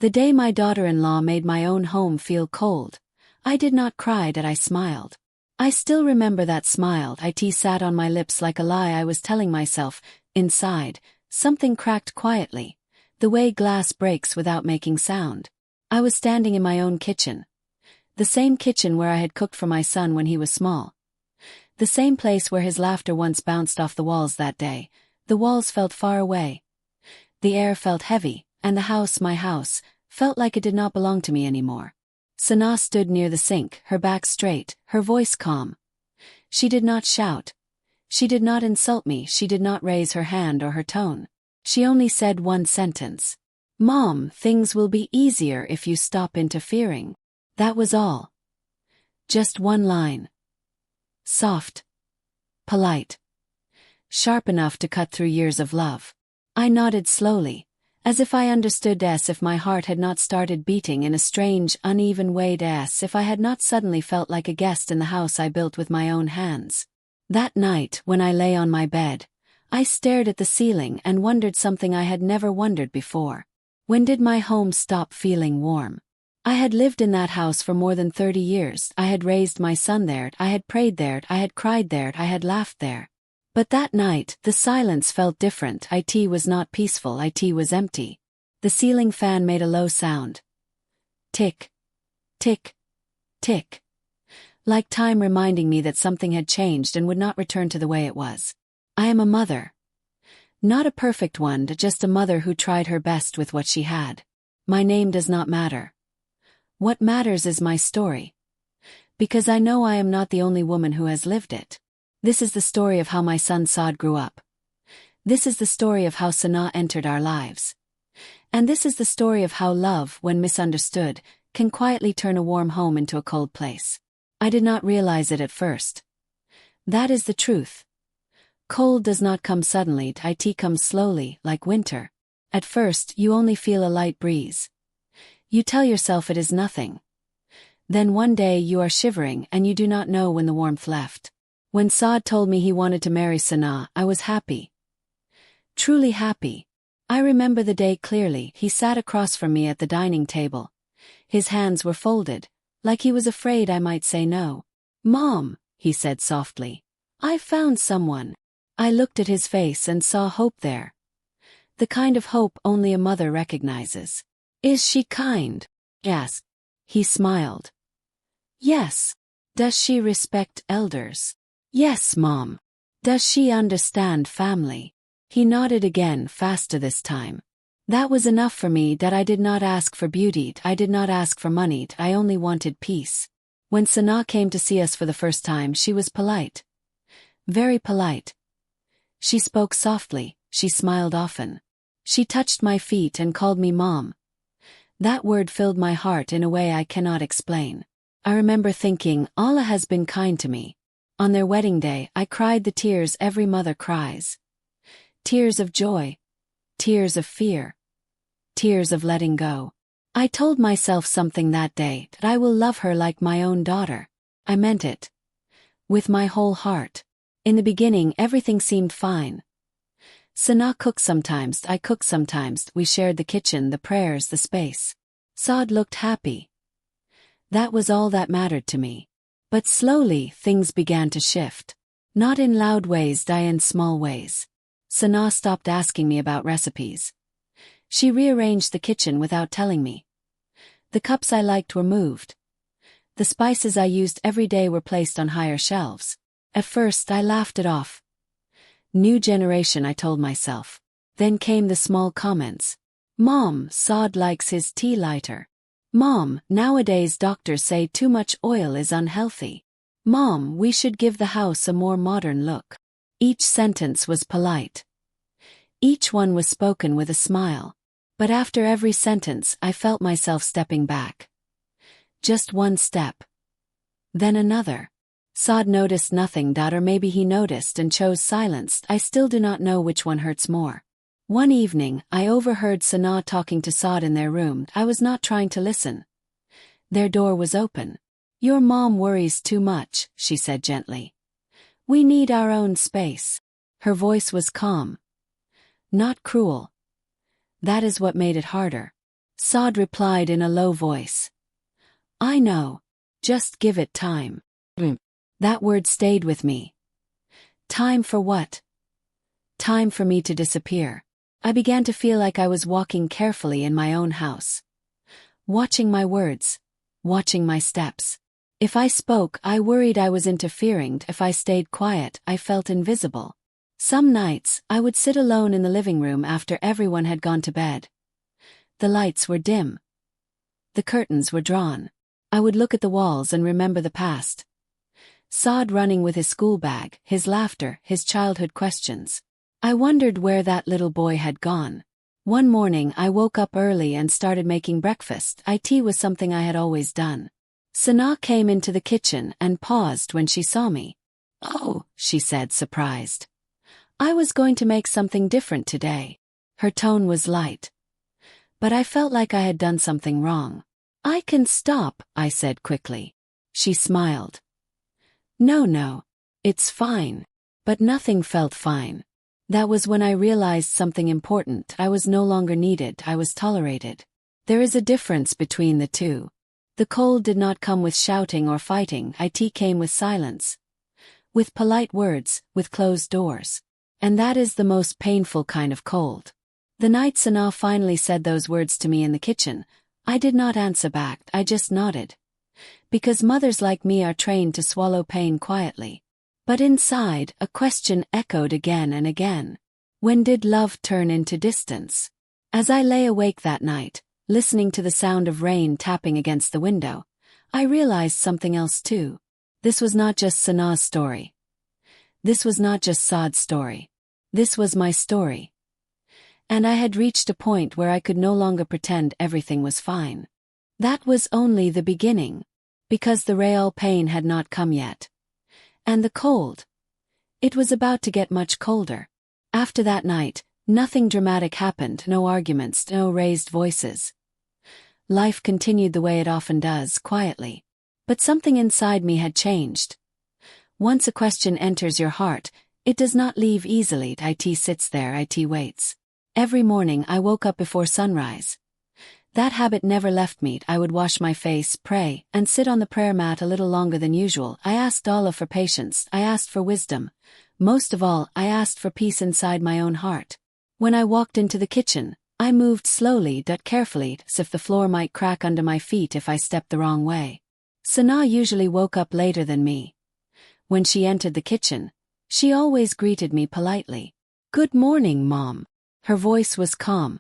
The day my daughter-in-law made my own home feel cold, I did not cry, that I smiled. I still remember that smile. It sat on my lips like a lie I was telling myself. Inside, something cracked quietly, the way glass breaks without making sound. I was standing in my own kitchen. The same kitchen where I had cooked for my son when he was small. The same place where his laughter once bounced off the walls that day. The walls felt far away. The air felt heavy, and the house, my house, felt like it did not belong to me anymore. Sana stood near the sink, her back straight, her voice calm. She did not shout. She did not insult me. She did not raise her hand or her tone. She only said one sentence. "Mom, things will be easier if you stop interfering." That was all. Just one line. Soft. Polite. Sharp enough to cut through years of love. I nodded slowly, as if I understood, as if my heart had not started beating in a strange, uneven way, as if I had not suddenly felt like a guest in the house I built with my own hands. That night, when I lay on my bed, I stared at the ceiling and wondered something I had never wondered before. When did my home stop feeling warm? I had lived in that house for more than 30 years. I had raised my son there. I had prayed there. I had cried there. I had laughed there. But that night, the silence felt different. It was not peaceful. It was empty. The ceiling fan made a low sound. Tick. Tick. Tick. Like time reminding me that something had changed and would not return to the way it was. I am a mother. Not a perfect one, just a mother who tried her best with what she had. My name does not matter. What matters is my story. Because I know I am not the only woman who has lived it. This is the story of how my son Saad grew up. This is the story of how Sana entered our lives. And this is the story of how love, when misunderstood, can quietly turn a warm home into a cold place. I did not realize it at first. That is the truth. Cold does not come suddenly. It comes slowly, like winter. At first, you only feel a light breeze. You tell yourself it is nothing. Then one day you are shivering and you do not know when the warmth left. When Saad told me he wanted to marry Sana, I was happy. Truly happy. I remember the day clearly. He sat across from me at the dining table. His hands were folded, like he was afraid I might say no. "Mom," he said softly, "I found someone." I looked at his face and saw hope there. The kind of hope only a mother recognizes. "Is she kind?" I asked. He smiled. "Yes." "Does she respect elders?" "Yes, Mom." "Does she understand family?" He nodded again, faster this time. That was enough for me. That I did not ask for beauty, I did not ask for money, I only wanted peace. When Sana came to see us for the first time, she was polite. Very polite. She spoke softly, she smiled often. She touched my feet and called me Mom. That word filled my heart in a way I cannot explain. I remember thinking, Allah has been kind to me. On their wedding day, I cried the tears every mother cries. Tears of joy. Tears of fear. Tears of letting go. I told myself something that day, that I will love her like my own daughter. I meant it. With my whole heart. In the beginning, everything seemed fine. Sana cooked sometimes, I cooked sometimes, we shared the kitchen, the prayers, the space. Saad looked happy. That was all that mattered to me. But slowly, things began to shift. Not in loud ways, in small ways. Sana stopped asking me about recipes. She rearranged the kitchen without telling me. The cups I liked were moved. The spices I used every day were placed on higher shelves. At first, I laughed it off. New generation, I told myself. Then came the small comments. "Mom, Saad likes his tea lighter." "Mom, nowadays doctors say too much oil is unhealthy." "Mom, we should give the house a more modern look." Each sentence was polite. Each one was spoken with a smile. But after every sentence, I felt myself stepping back. Just one step. Then another. Saad noticed nothing, or maybe he noticed and chose silence. I still do not know which one hurts more. One evening, I overheard Sana talking to Saad in their room. I was not trying to listen. Their door was open. "Your mom worries too much," she said gently. "We need our own space." Her voice was calm. Not cruel. That is what made it harder. Saad replied in a low voice. I know. Just give it time. That word stayed with me. Time for what? Time for me to disappear. I began to feel like I was walking carefully in my own house. Watching my words. Watching my steps. If I spoke, I worried I was interfering. If I stayed quiet, I felt invisible. Some nights, I would sit alone in the living room after everyone had gone to bed. The lights were dim. The curtains were drawn. I would look at the walls and remember the past. Saad running with his school bag, his laughter, his childhood questions. I wondered where that little boy had gone. One morning I woke up early and started making breakfast. Tea was something I had always done. Sana came into the kitchen and paused when she saw me. Oh, she said, surprised. I was going to make something different today. Her tone was light. But I felt like I had done something wrong. I can stop, I said quickly. She smiled. No, it's fine. But nothing felt fine. That was when I realized something important. I was no longer needed, I was tolerated. There is a difference between the two. The cold did not come with shouting or fighting. It came with silence. With polite words, with closed doors. And that is the most painful kind of cold. The night Sana finally said those words to me in the kitchen, I did not answer back, I just nodded. Because mothers like me are trained to swallow pain quietly. But inside, a question echoed again and again. When did love turn into distance? As I lay awake that night, listening to the sound of rain tapping against the window, I realized something else too. This was not just Sana's story. This was not just Saad's story. This was my story. And I had reached a point where I could no longer pretend everything was fine. That was only the beginning. Because the real pain had not come yet. And the cold. It was about to get much colder. After that night, nothing dramatic happened, no arguments, no raised voices. Life continued the way it often does, quietly. But something inside me had changed. Once a question enters your heart, it does not leave easily. It sits there, it waits. Every morning I woke up before sunrise. That habit never left me. I would wash my face, pray, and sit on the prayer mat a little longer than usual. I asked Allah for patience, I asked for wisdom. Most of all, I asked for peace inside my own heart. When I walked into the kitchen, I moved slowly but carefully, as if the floor might crack under my feet if I stepped the wrong way. Sana usually woke up later than me. When she entered the kitchen, she always greeted me politely. Good morning, Mom. Her voice was calm.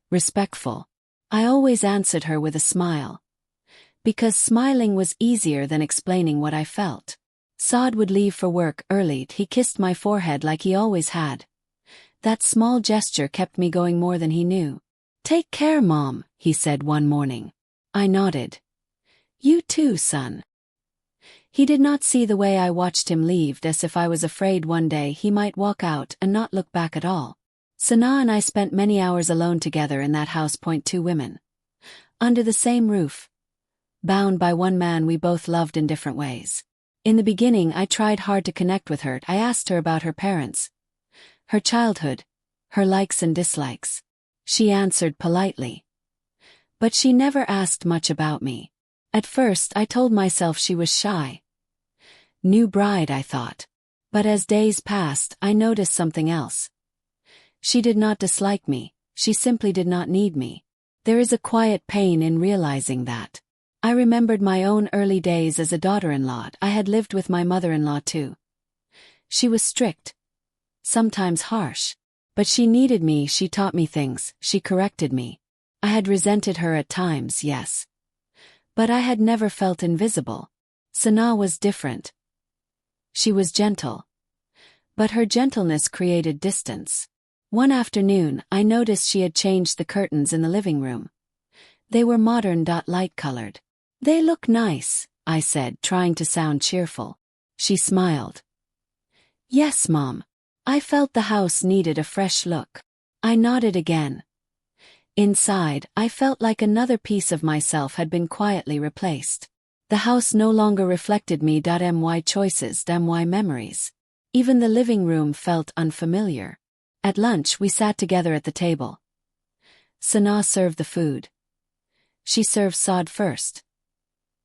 Respectful. I always answered her with a smile. Because smiling was easier than explaining what I felt. Saad would leave for work early. He kissed my forehead like he always had. That small gesture kept me going more than he knew. Take care, Mom, he said one morning. I nodded. You too, son. He did not see the way I watched him leave, as if I was afraid one day he might walk out and not look back at all. Sana and I spent many hours alone together in that house. Two women. Under the same roof. Bound by one man we both loved in different ways. In the beginning I tried hard to connect with her. I asked her about her parents. Her childhood. Her likes and dislikes. She answered politely. But she never asked much about me. At first I told myself she was shy. New bride, I thought. But as days passed, I noticed something else. She did not dislike me, she simply did not need me. There is a quiet pain in realizing that. I remembered my own early days as a daughter-in-law. I had lived with my mother-in-law too. She was strict. Sometimes harsh. But she needed me, she taught me things, she corrected me. I had resented her at times, yes. But I had never felt invisible. Sana was different. She was gentle. But her gentleness created distance. One afternoon, I noticed she had changed the curtains in the living room. They were modern, light-colored. They look nice, I said, trying to sound cheerful. She smiled. Yes, Mom. I felt the house needed a fresh look. I nodded again. Inside, I felt like another piece of myself had been quietly replaced. The house no longer reflected me. My choices, my memories. Even the living room felt unfamiliar. At lunch we sat together at the table. Sana served the food. She served Saad first.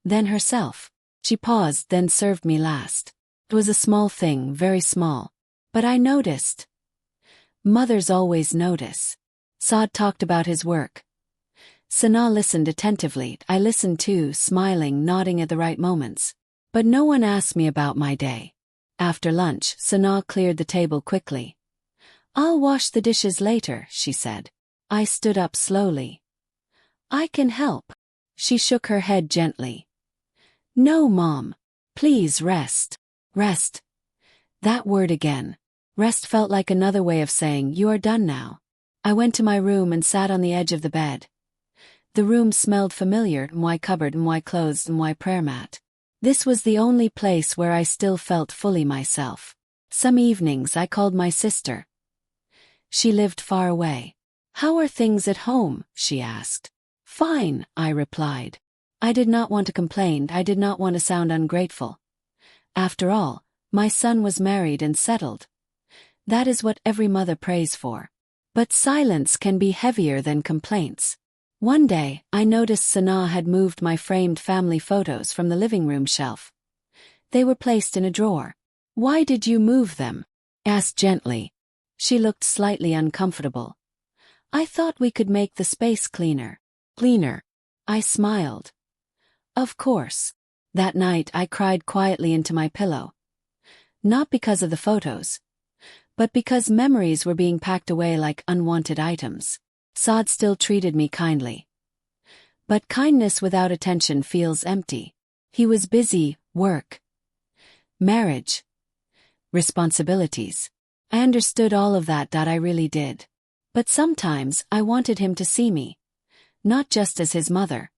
Then herself. She paused, then served me last. It was a small thing, very small. But I noticed. Mothers always notice. Saad talked about his work. Sana listened attentively. I listened too, smiling, nodding at the right moments. But no one asked me about my day. After lunch, Sana cleared the table quickly. "I'll wash the dishes later," she said. I stood up slowly. "I can help." She shook her head gently. "No, Mom. Please rest." Rest. That word again. Rest felt like another way of saying, "You are done now." I went to my room and sat on the edge of the bed. The room smelled familiar, my cupboard, my clothes, my prayer mat. This was the only place where I still felt fully myself. Some evenings I called my sister. She lived far away. "How are things at home?" she asked. "Fine," I replied. I did not want to complain, I did not want to sound ungrateful. After all, my son was married and settled. That is what every mother prays for. But silence can be heavier than complaints. One day, I noticed Sana had moved my framed family photos from the living room shelf. They were placed in a drawer. "Why did you move them?" I asked gently. She looked slightly uncomfortable. "I thought we could make the space cleaner." "Cleaner?" I smiled. "Of course." That night I cried quietly into my pillow. Not because of the photos, but because memories were being packed away like unwanted items. Saad still treated me kindly. But kindness without attention feels empty. He was busy, work, marriage, responsibilities. I understood all of that, I really did. But sometimes I wanted him to see me. Not just as his mother,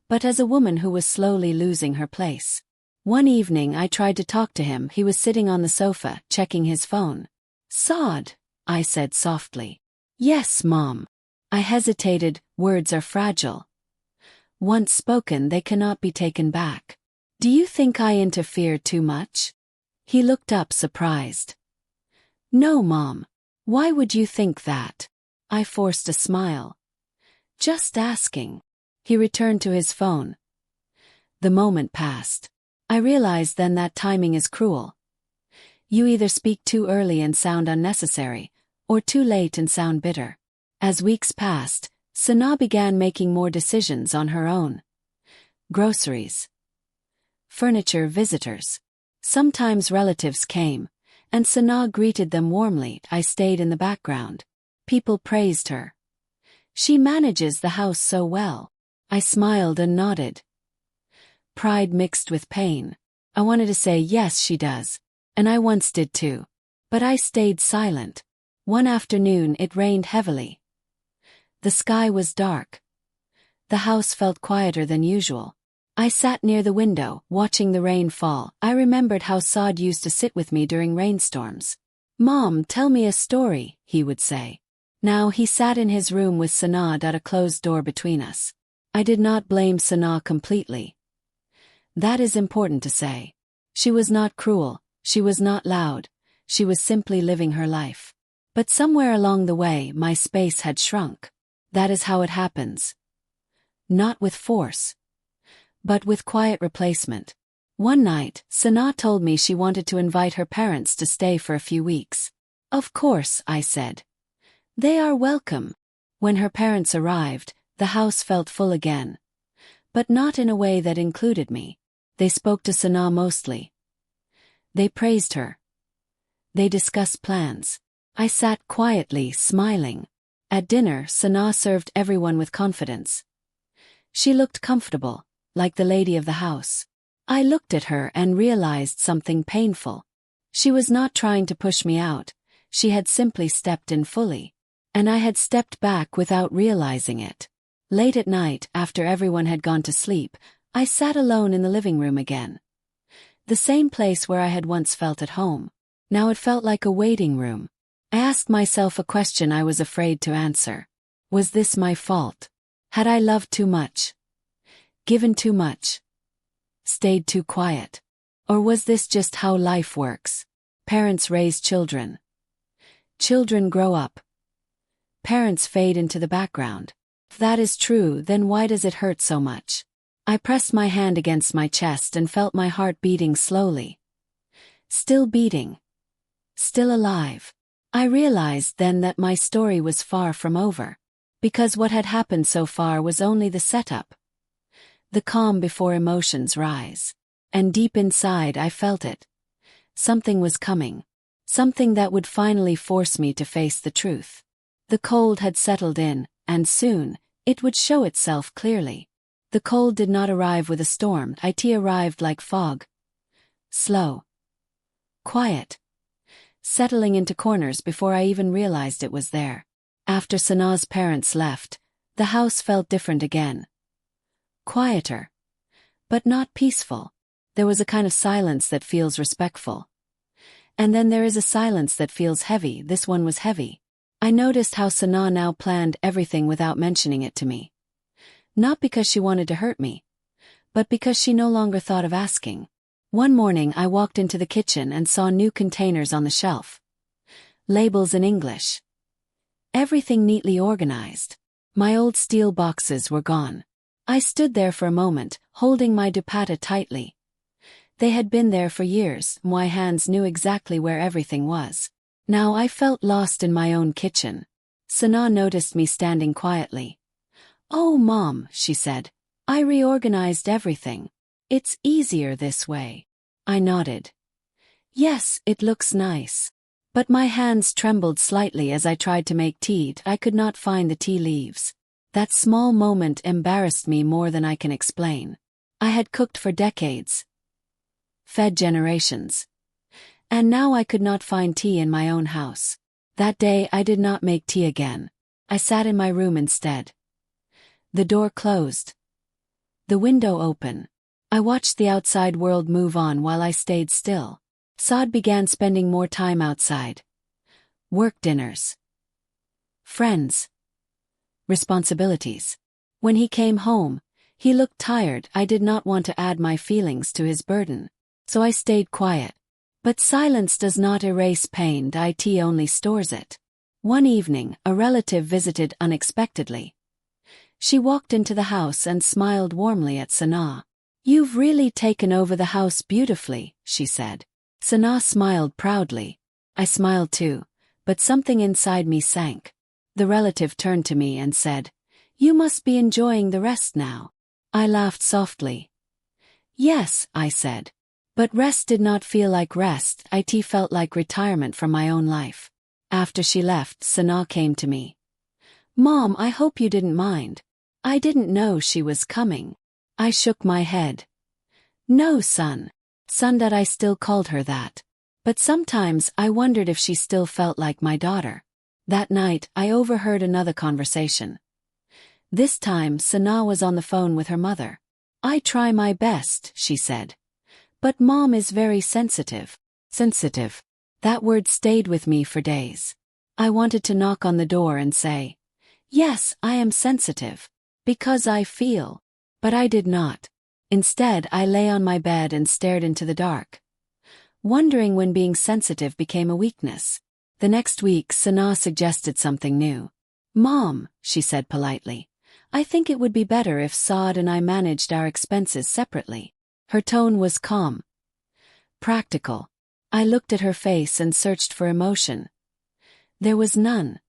but as a woman who was slowly losing her place. One evening I tried to talk to him. He was sitting on the sofa, checking his phone. "Saad," I said softly. "Yes, Mom." I hesitated. Words are fragile. Once spoken, they cannot be taken back. "Do you think I interfere too much?" He looked up surprised. "No, Mom. Why would you think that?" I forced a smile. "Just asking." He returned to his phone. The moment passed. I realized then that timing is cruel. You either speak too early and sound unnecessary, or too late and sound bitter. As weeks passed, Sana began making more decisions on her own. Groceries, furniture, visitors. Sometimes relatives came, and Sana greeted them warmly. I stayed in the background. People praised her. "She manages the house so well." I smiled and nodded. Pride mixed with pain. I wanted to say, "Yes, she does. And I once did too." But I stayed silent. One afternoon it rained heavily. The sky was dark. The house felt quieter than usual. I sat near the window, watching the rain fall. I remembered how Saad used to sit with me during rainstorms. "Mom, tell me a story," he would say. Now he sat in his room with Sana at a closed door between us. I did not blame Sana completely. That is important to say. She was not cruel, she was not loud, she was simply living her life. But somewhere along the way my space had shrunk. That is how it happens. Not with force, but with quiet replacement. One night, Sana told me she wanted to invite her parents to stay for a few weeks. "Of course," I said. "They are welcome." When her parents arrived, the house felt full again. But not in a way that included me. They spoke to Sana mostly. They praised her. They discussed plans. I sat quietly, smiling. At dinner, Sana served everyone with confidence. She looked comfortable, like the lady of the house. I looked at her and realized something painful. She was not trying to push me out, she had simply stepped in fully. And I had stepped back without realizing it. Late at night, after everyone had gone to sleep, I sat alone in the living room again. The same place where I had once felt at home. Now it felt like a waiting room. I asked myself a question I was afraid to answer. Was this my fault? Had I loved too much? Given too much? Stayed too quiet? Or was this just how life works? Parents raise children. Children grow up. parents fade into the background. If that is true, then why does it hurt so much? I pressed my hand against my chest and felt my heart beating slowly. Still beating. Still alive. I realized then that my story was far from over. Because what had happened so far was only the setup. The calm before emotions rise. And deep inside I felt it. Something was coming. Something that would finally force me to face the truth. The cold had settled in, and soon, it would show itself clearly. The cold did not arrive with a storm, it arrived like fog. Slow. Quiet. Settling into corners before I even realized it was there. After Sanaa's parents left, the house felt different again. Quieter. But not peaceful. There was a kind of silence that feels respectful. And then there is a silence that feels heavy. This one was heavy. I noticed how Sanaa now planned everything without mentioning it to me. Not because she wanted to hurt me, but because she no longer thought of asking. One morning I walked into the kitchen and saw new containers on the shelf. Labels in English. Everything neatly organized. My old steel boxes were gone. I stood there for a moment, holding my dupatta tightly. They had been there for years, my hands knew exactly where everything was. Now I felt lost in my own kitchen. Sanaa noticed me standing quietly. "Oh, Mom," she said. "I reorganized everything. It's easier this way." I nodded. "Yes, it looks nice." But my hands trembled slightly as I tried to make tea. I could not find the tea leaves. That small moment embarrassed me more than I can explain. I had cooked for decades. Fed generations. And now I could not find tea in my own house. That day I did not make tea again. I sat in my room instead. The door closed. The window open. I watched the outside world move on while I stayed still. Saad began spending more time outside. Work dinners. Friends. Responsibilities. When he came home, he looked tired. I did not want to add my feelings to his burden. So I stayed quiet. But silence does not erase pain, it only stores it. One evening, a relative visited unexpectedly. She walked into the house and smiled warmly at Sanaa. "You've really taken over the house beautifully," she said. Sanaa smiled proudly. I smiled too, but something inside me sank. The relative turned to me and said, "You must be enjoying the rest now." I laughed softly. "Yes," I said. But rest did not feel like rest, it felt like retirement from my own life. After she left, Sanaa came to me. "Mom, I hope you didn't mind. I didn't know she was coming." I shook my head. "No, son." Son, that I still called her that. But sometimes I wondered if she still felt like my daughter. That night, I overheard another conversation. This time, Sanaa was on the phone with her mother. "I try my best," she said. "But Mom is very sensitive." Sensitive. That word stayed with me for days. I wanted to knock on the door and say, "Yes, I am sensitive. Because I feel." But I did not. Instead, I lay on my bed and stared into the dark, wondering when being sensitive became a weakness. The next week, Sanaa suggested something new. "Mom," she said politely, "I think it would be better if Saad and I managed our expenses separately." Her tone was calm. Practical. I looked at her face and searched for emotion. There was none.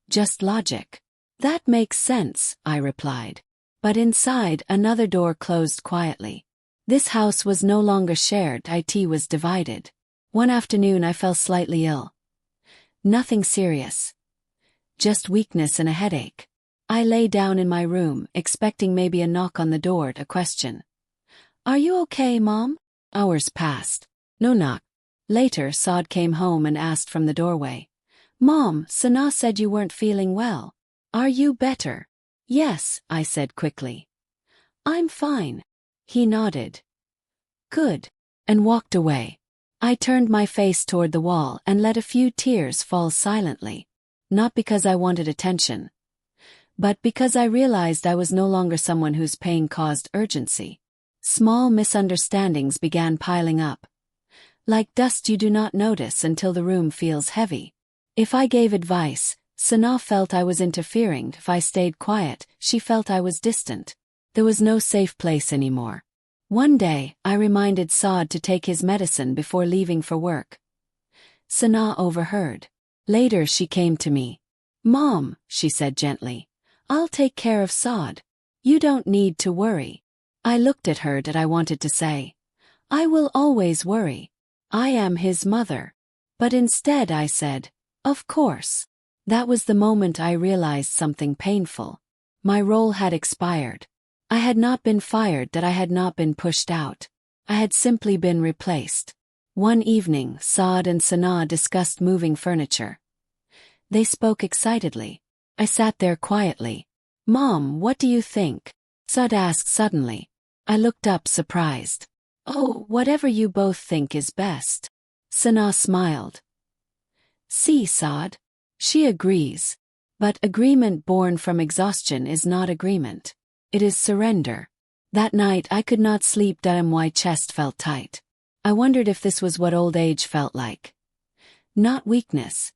Just logic. "That makes sense," I replied. But inside, another door closed quietly. This house was no longer shared, it was divided. One afternoon I fell slightly ill. Nothing serious. Just weakness and a headache. I lay down in my room, expecting maybe a knock on the door, a question. "Are you okay, Mom?" Hours passed. No knock. Later, Saad came home and asked from the doorway. "Mom, Sanaa said you weren't feeling well. Are you better?" "Yes," I said quickly. "I'm fine." He nodded. "Good." And walked away. I turned my face toward the wall and let a few tears fall silently. Not because I wanted attention, but because I realized I was no longer someone whose pain caused urgency. Small misunderstandings began piling up. Like dust you do not notice until the room feels heavy. If I gave advice, Sana felt I was interfering. If I stayed quiet, she felt I was distant. There was no safe place anymore. One day, I reminded Saad to take his medicine before leaving for work. Sana overheard. Later she came to me. "Mom," she said gently, "I'll take care of Saad. You don't need to worry." I looked at her that I wanted to say, "I will always worry. I am his mother." But instead I said, "Of course." That was the moment I realized something painful. My role had expired. I had not been fired, that I had not been pushed out. I had simply been replaced. One evening, Saad and Sana discussed moving furniture. They spoke excitedly. I sat there quietly. "Mom, what do you think?" Saad asked suddenly. I looked up surprised. "Oh, whatever you both think is best." Sana smiled. "See, Saad? She agrees. But agreement born from exhaustion is not agreement. It is surrender." That night I could not sleep. My chest felt tight. I wondered if this was what old age felt like. Not weakness,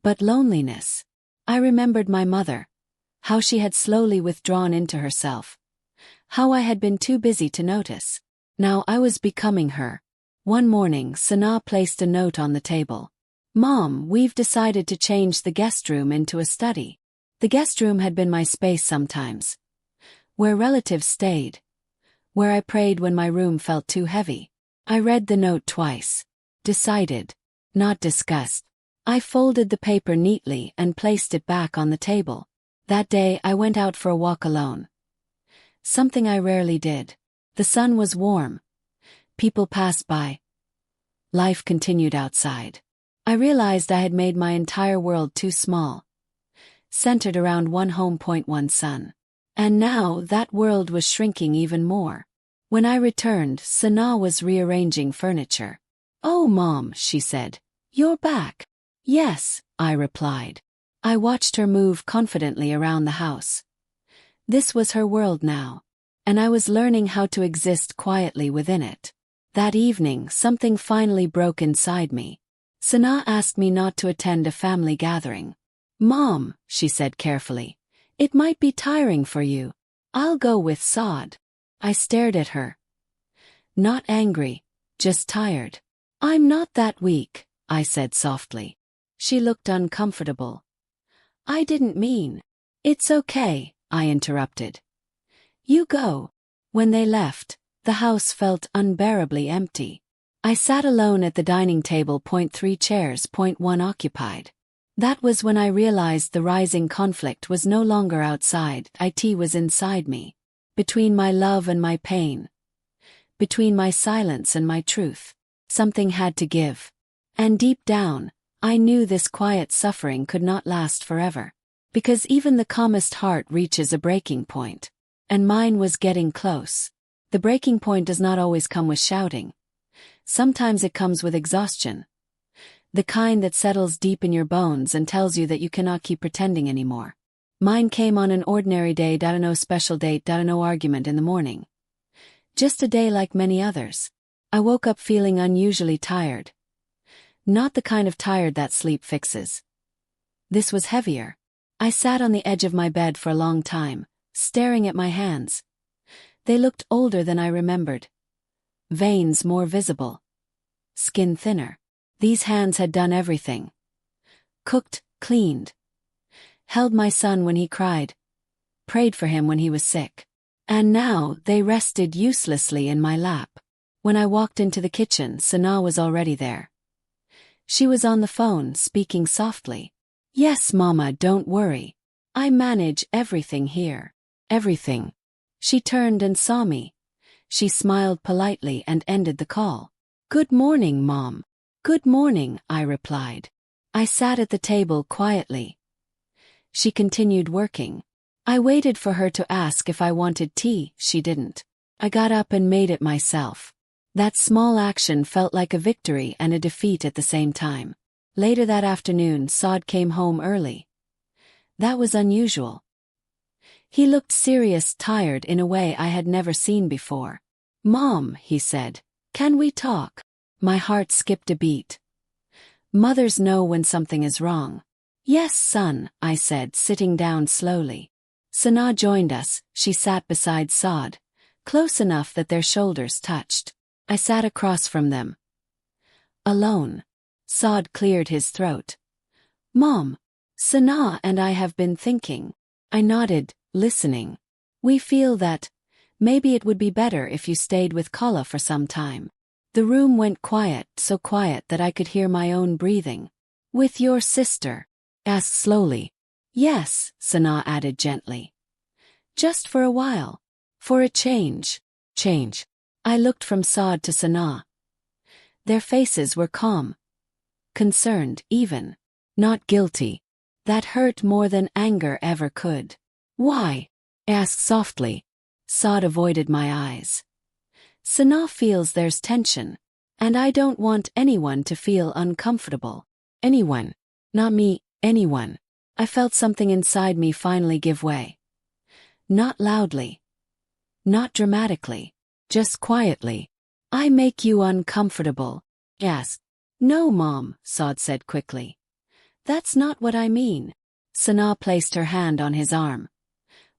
but loneliness. I remembered my mother, how she had slowly withdrawn into herself, how I had been too busy to notice. Now I was becoming her. One morning, Sana placed a note on the table. "Mom, we've decided to change the guest room into a study." The guest room had been my space sometimes, where relatives stayed, where I prayed when my room felt too heavy. I read the note twice. Decided, not discussed. I folded the paper neatly and placed it back on the table. That day I went out for a walk alone. Something I rarely did. The sun was warm. People passed by. Life continued outside. I realized I had made my entire world too small, centered around one home. One son. And now that world was shrinking even more. When I returned, Sana was rearranging furniture. "Oh, Mom," she said, "you're back." "Yes," I replied. I watched her move confidently around the house. This was her world now, and I was learning how to exist quietly within it. That evening, something finally broke inside me. Sana asked me not to attend a family gathering. "Mom," she said carefully, "it might be tiring for you. I'll go with Saad." I stared at her. Not angry, just tired. "I'm not that weak," I said softly. She looked uncomfortable. "I didn't mean." "It's okay," I interrupted. "You go." When they left, the house felt unbearably empty. I sat alone at the dining table. 3 chairs. 1 occupied. That was when I realized the rising conflict was no longer outside. It was inside me. Between my love and my pain. Between my silence and my truth. Something had to give. And deep down, I knew this quiet suffering could not last forever. Because even the calmest heart reaches a breaking point. And mine was getting close. The breaking point does not always come with shouting. Sometimes it comes with exhaustion. The kind that settles deep in your bones and tells you that you cannot keep pretending anymore. Mine came on an ordinary day. No special date. No argument in the morning. Just a day like many others. I woke up feeling unusually tired. Not the kind of tired that sleep fixes. This was heavier. I sat on the edge of my bed for a long time, staring at my hands. They looked older than I remembered. Veins more visible. Skin thinner. These hands had done everything. Cooked, cleaned. Held my son when he cried. Prayed for him when he was sick. And now they rested uselessly in my lap. When I walked into the kitchen, Sana was already there. She was on the phone, speaking softly. "Yes, Mama, don't worry. I manage everything here." Everything. She turned and saw me. She smiled politely and ended the call. "Good morning, Mom." "Good morning," I replied. I sat at the table quietly. She continued working. I waited for her to ask if I wanted tea. She didn't. I got up and made it myself. That small action felt like a victory and a defeat at the same time. Later that afternoon, Saad came home early. That was unusual. He looked serious, tired in a way I had never seen before. "Mom," he said, "can we talk?" My heart skipped a beat. Mothers know when something is wrong. Yes, son, I said, sitting down slowly. Sana joined us. She sat beside Saad, close enough that their shoulders touched. I sat across from them. Alone. Saad cleared his throat. Mom, Sana and I have been thinking. I nodded, listening. We feel that maybe it would be better if you stayed with Kala for some time. The room went quiet, so quiet that I could hear my own breathing. With your sister? Asked slowly. Yes, Sana added gently. Just for a while. For a change. Change. I looked from Saad to Sana. Their faces were calm. Concerned, even. Not guilty. That hurt more than anger ever could. Why? Asked softly. Saad avoided my eyes. Sana feels there's tension. And I don't want anyone to feel uncomfortable. Anyone. Not me, anyone. I felt something inside me finally give way. Not loudly. Not dramatically. Just quietly. I make you uncomfortable. Yes. No, Mom, Saad said quickly. That's not what I mean. Sana placed her hand on his arm.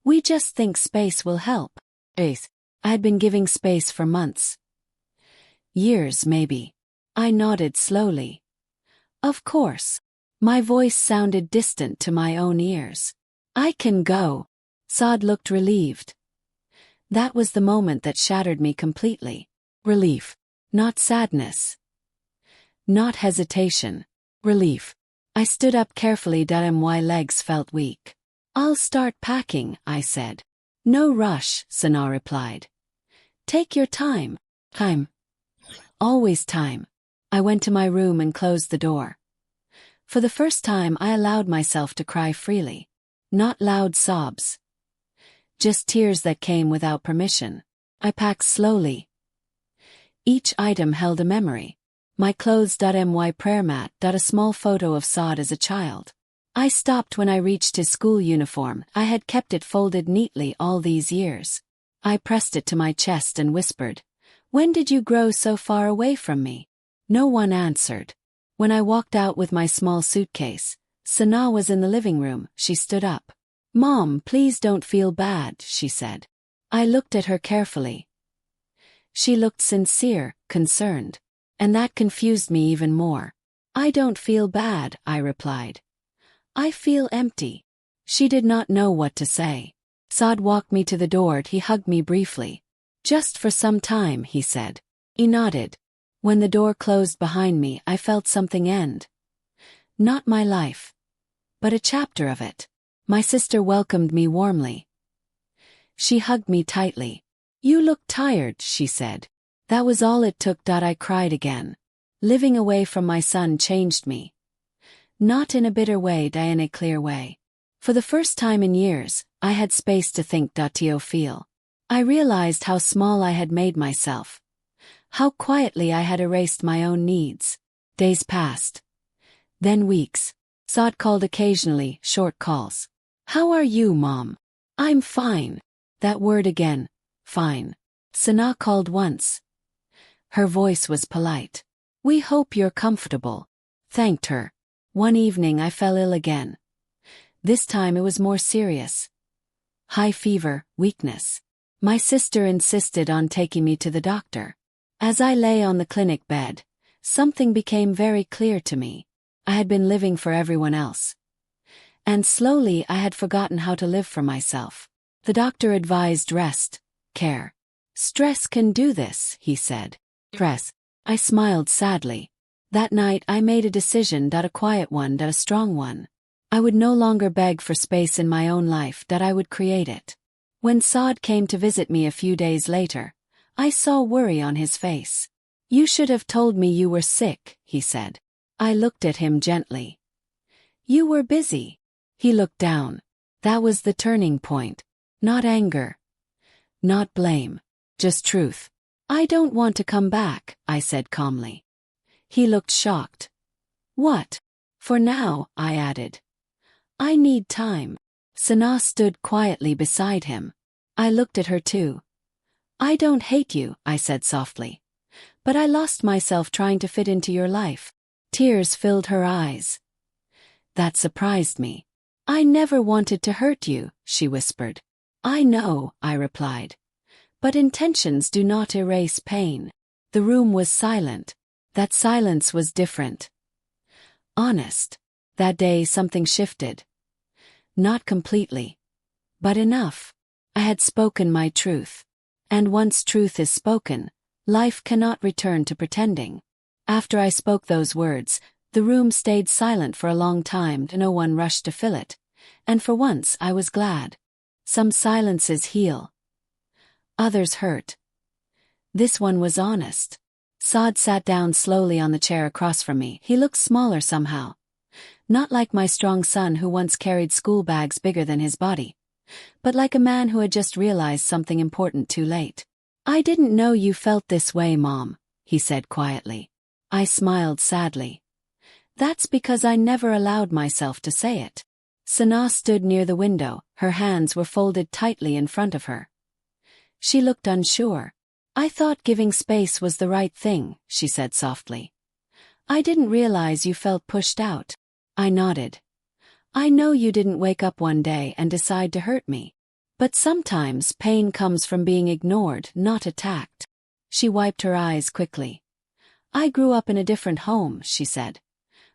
We just think space will help. Space. I had been giving space for months. Years, maybe. I nodded slowly. Of course. My voice sounded distant to my own ears. I can go. Saad looked relieved. That was the moment that shattered me completely. Relief. Not sadness. Not hesitation. Relief. I stood up carefully. My legs felt weak. I'll start packing, I said. No rush, Sana replied. Take your time. Time. Always time. I went to my room and closed the door. For the first time I allowed myself to cry freely. Not loud sobs. Just tears that came without permission. I packed slowly. Each item held a memory. My clothes. My prayer mat. A small photo of Saad as a child. I stopped when I reached his school uniform. I had kept it folded neatly all these years. I pressed it to my chest and whispered, When did you grow so far away from me? No one answered. When I walked out with my small suitcase, Sana was in the living room. She stood up. Mom, please don't feel bad, she said. I looked at her carefully. She looked sincere, concerned. And that confused me even more. I don't feel bad, I replied. I feel empty. She did not know what to say. Saad walked me to the door. He hugged me briefly. Just for some time, he said. He nodded. When the door closed behind me, I felt something end. Not my life. But a chapter of it. My sister welcomed me warmly. She hugged me tightly. You look tired, she said. That was all it took. I cried again. Living away from my son changed me. Not in a bitter way, in a clear way. For the first time in years, I had space to think. To feel. I realized how small I had made myself. How quietly I had erased my own needs. Days passed. Then weeks. Saad called occasionally, short calls. How are you, Mom? I'm fine. That word again. Fine. Sana called once. Her voice was polite. We hope you're comfortable. Thanked her. One evening I fell ill again. This time it was more serious. High fever, weakness. My sister insisted on taking me to the doctor. As I lay on the clinic bed, something became very clear to me. I had been living for everyone else. And slowly I had forgotten how to live for myself. The doctor advised rest, care. Stress can do this, he said. Stress. I smiled sadly. That night I made a decision. A quiet one, a strong one. I would no longer beg for space in my own life. I would create it. When Saad came to visit me a few days later, I saw worry on his face. You should have told me you were sick, he said. I looked at him gently. You were busy. He looked down. That was the turning point. Not anger. Not blame. Just truth. I don't want to come back, I said calmly. He looked shocked. What? For now, I added. I need time. Sana stood quietly beside him. I looked at her too. I don't hate you, I said softly. But I lost myself trying to fit into your life. Tears filled her eyes. That surprised me. I never wanted to hurt you, she whispered. I know, I replied. But intentions do not erase pain. The room was silent. That silence was different. Honest. That day something shifted. Not completely. But enough. I had spoken my truth. And once truth is spoken, life cannot return to pretending. After I spoke those words, the room stayed silent for a long time, no one rushed to fill it. And for once I was glad. Some silences heal. Others hurt. This one was honest. Saad sat down slowly on the chair across from me. He looked smaller somehow. Not like my strong son who once carried school bags bigger than his body, but like a man who had just realized something important too late. I didn't know you felt this way, Mom, he said quietly. I smiled sadly. That's because I never allowed myself to say it. Sana stood near the window, her hands were folded tightly in front of her. She looked unsure. I thought giving space was the right thing, she said softly. I didn't realize you felt pushed out. I nodded. I know you didn't wake up one day and decide to hurt me. But sometimes pain comes from being ignored, not attacked. She wiped her eyes quickly. I grew up in a different home, she said.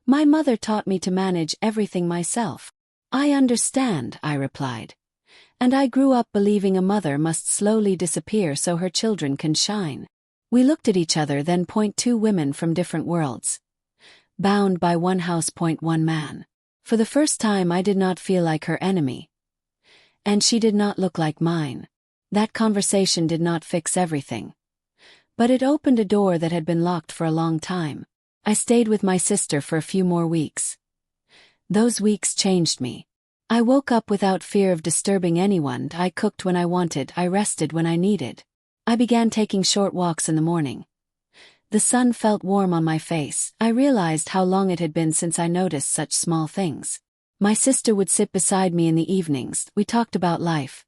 My mother taught me to manage everything myself. I understand, I replied. And I grew up believing a mother must slowly disappear so her children can shine. We looked at each other, then two women from different worlds. Bound by one house, one man. For the first time I did not feel like her enemy. And she did not look like mine. That conversation did not fix everything. But it opened a door that had been locked for a long time. I stayed with my sister for a few more weeks. Those weeks changed me. I woke up without fear of disturbing anyone. I cooked when I wanted, I rested when I needed. I began taking short walks in the morning. The sun felt warm on my face. I realized how long it had been since I noticed such small things. My sister would sit beside me in the evenings. We talked about life.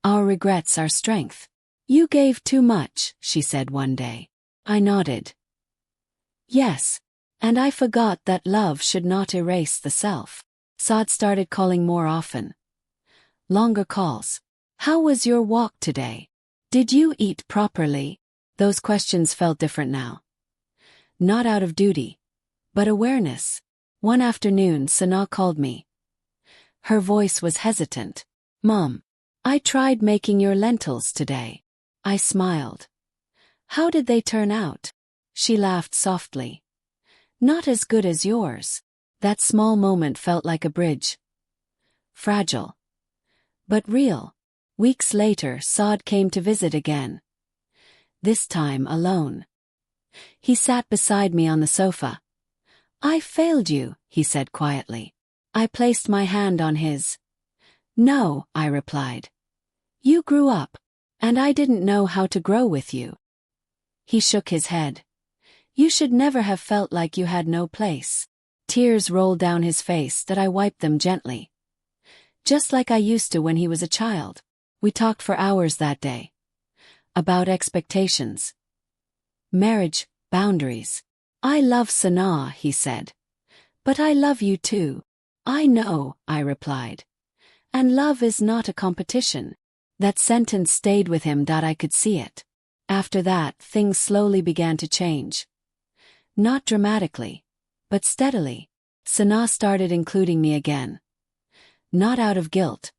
Our regrets, our strength. You gave too much, she said one day. I nodded. Yes. And I forgot that love should not erase the self. Saad started calling more often. Longer calls. How was your walk today? Did you eat properly? Those questions felt different now. Not out of duty, but awareness. One afternoon, Sana called me. Her voice was hesitant. Mom, I tried making your lentils today. I smiled. How did they turn out? She laughed softly. Not as good as yours. That small moment felt like a bridge. Fragile. But real. Weeks later, Saad came to visit again. This time alone. He sat beside me on the sofa. I failed you, he said quietly. I placed my hand on his. No, I replied. You grew up, and I didn't know how to grow with you. He shook his head. You should never have felt like you had no place. Tears rolled down his face that I wiped them gently. Just like I used to when he was a child. We talked for hours that day. About expectations. Marriage, boundaries. I love Sana, he said. But I love you too. I know, I replied. And love is not a competition. That sentence stayed with him. I could see it. After that, things slowly began to change. Not dramatically, but steadily. Sana started including me again. Not out of guilt,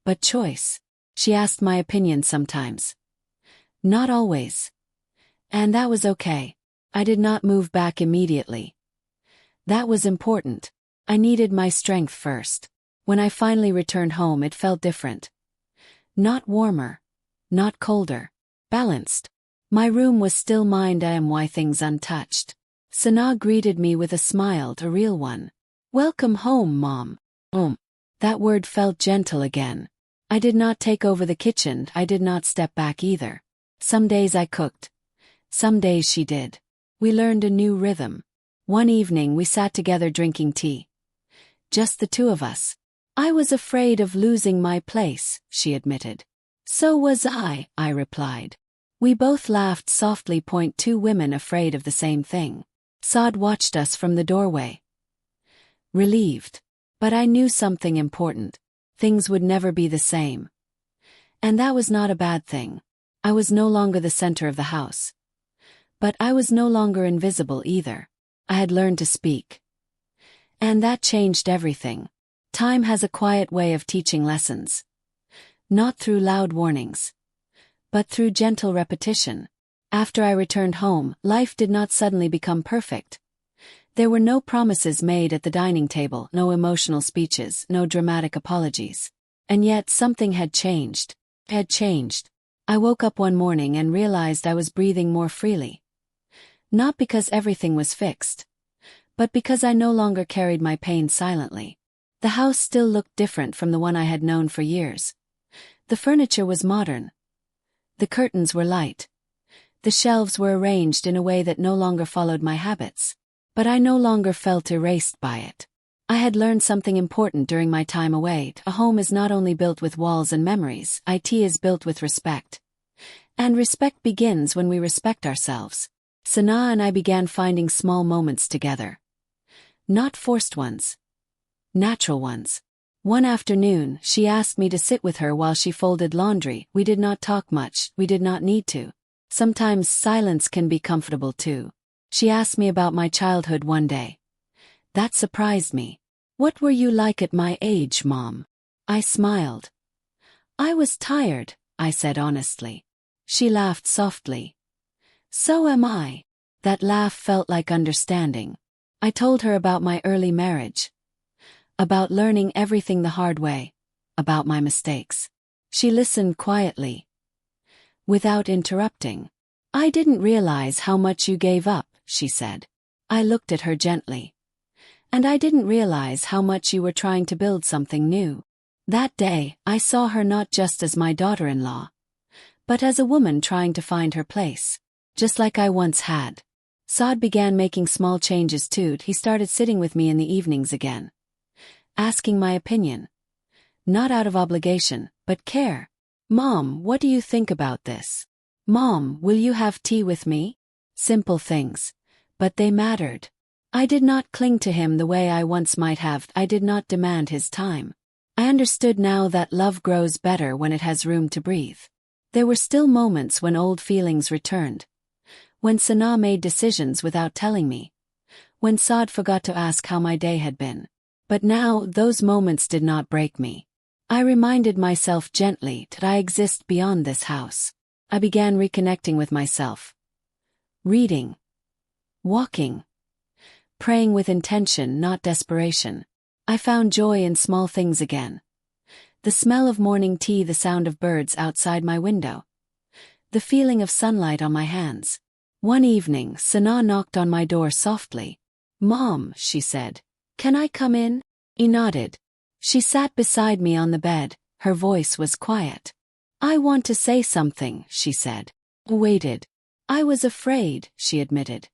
but choice. She asked my opinion sometimes. Not always. And that was okay. I did not move back immediately. That was important. I needed my strength first. When I finally returned home, it felt different. Not warmer. Not colder. Balanced. My room was still mine. Why things untouched. Sana greeted me with a smile, a real one. Welcome home, Mom. That word felt gentle again. I did not take over the kitchen. I did not step back either. Some days I cooked. Some days she did. We learned a new rhythm. One evening we sat together drinking tea. Just the two of us. I was afraid of losing my place, she admitted. So was I replied. We both laughed softly. Two women afraid of the same thing. Saad watched us from the doorway. relieved. But I knew something important. Things would never be the same. And that was not a bad thing. I was no longer the center of the house. But I was no longer invisible either. I had learned to speak. And that changed everything. Time has a quiet way of teaching lessons. Not through loud warnings, but through gentle repetition. After I returned home, life did not suddenly become perfect. There were no promises made at the dining table, no emotional speeches, no dramatic apologies. And yet something had changed. I woke up one morning and realized I was breathing more freely. Not because everything was fixed, but because I no longer carried my pain silently. The house still looked different from the one I had known for years. The furniture was modern. The curtains were light. The shelves were arranged in a way that no longer followed my habits. But I no longer felt erased by it. I had learned something important during my time away. A home is not only built with walls and memories, it is built with respect. And respect begins when we respect ourselves. Sanaa and I began finding small moments together. Not forced ones. Natural ones. One afternoon, she asked me to sit with her while she folded laundry. We did not talk much, we did not need to. Sometimes silence can be comfortable too. She asked me about my childhood one day. That surprised me. "What were you like at my age, Mom?" I smiled. "I was tired," I said honestly. She laughed softly. "So am I." That laugh felt like understanding. I told her about my early marriage. About learning everything the hard way. About my mistakes. She listened quietly. Without interrupting. "I didn't realize how much you gave up," she said. I looked at her gently. "And I didn't realize how much you were trying to build something new." That day, I saw her not just as my daughter-in-law, but as a woman trying to find her place. Just like I once had. Saad began making small changes too. He started sitting with me in the evenings again. Asking my opinion. Not out of obligation, but care. "Mom, what do you think about this? Mom, will you have tea with me?" Simple things. But they mattered. I did not cling to him the way I once might have. I did not demand his time. I understood now that love grows better when it has room to breathe. There were still moments when old feelings returned. When Sanaa made decisions without telling me. When Saad forgot to ask how my day had been. But now, those moments did not break me. I reminded myself gently that I exist beyond this house. I began reconnecting with myself. Reading. Walking. Praying with intention, not desperation. I found joy in small things again. The smell of morning tea, the sound of birds outside my window. The feeling of sunlight on my hands. One evening, Sanaa knocked on my door softly. "Mom," she said, "can I come in?" I nodded. She sat beside me on the bed, her voice was quiet. "I want to say something," she said. I waited. "I was afraid," she admitted.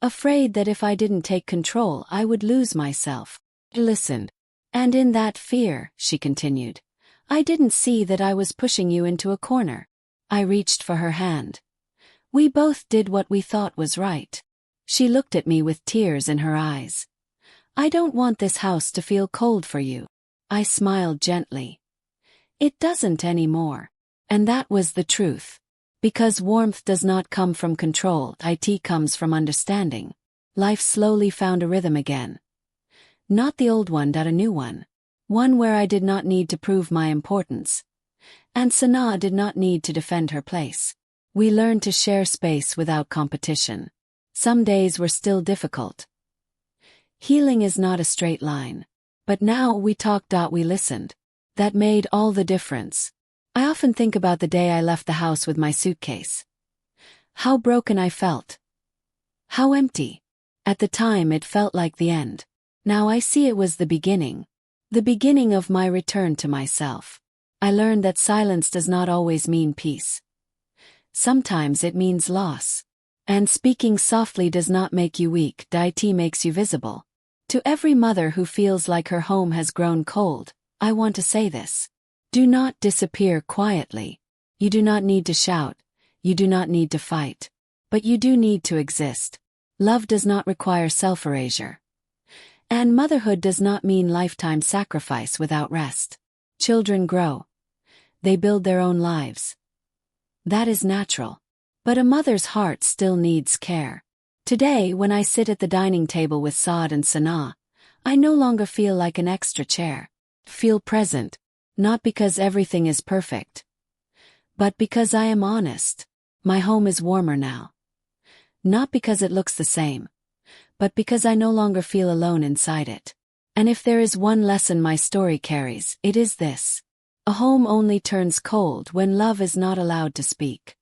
"Afraid that if I didn't take control, I would lose myself." I listened. "And in that fear," she continued, "I didn't see that I was pushing you into a corner." I reached for her hand. "We both did what we thought was right." She looked at me with tears in her eyes. "I don't want this house to feel cold for you." I smiled gently. "It doesn't anymore." And that was the truth. Because warmth does not come from control, it comes from understanding. Life slowly found a rhythm again. Not the old one, but a new one. One where I did not need to prove my importance. And Sanaa did not need to defend her place. We learned to share space without competition. Some days were still difficult. Healing is not a straight line. But now we talked. We listened. That made all the difference. I often think about the day I left the house with my suitcase. How broken I felt. How empty. At the time it felt like the end. Now I see it was the beginning. The beginning of my return to myself. I learned that silence does not always mean peace. Sometimes it means loss. And speaking softly does not make you weak, it makes you visible. To every mother who feels like her home has grown cold, I want to say this. Do not disappear quietly. You do not need to shout. You do not need to fight. But you do need to exist. Love does not require self-erasure. And motherhood does not mean lifetime sacrifice without rest. Children grow. They build their own lives. That is natural. But a mother's heart still needs care. Today, when I sit at the dining table with Saad and Sanaa, I no longer feel like an extra chair. Feel present, not because everything is perfect, but because I am honest. My home is warmer now. Not because it looks the same, but because I no longer feel alone inside it. And if there is one lesson my story carries, it is this. A home only turns cold when love is not allowed to speak.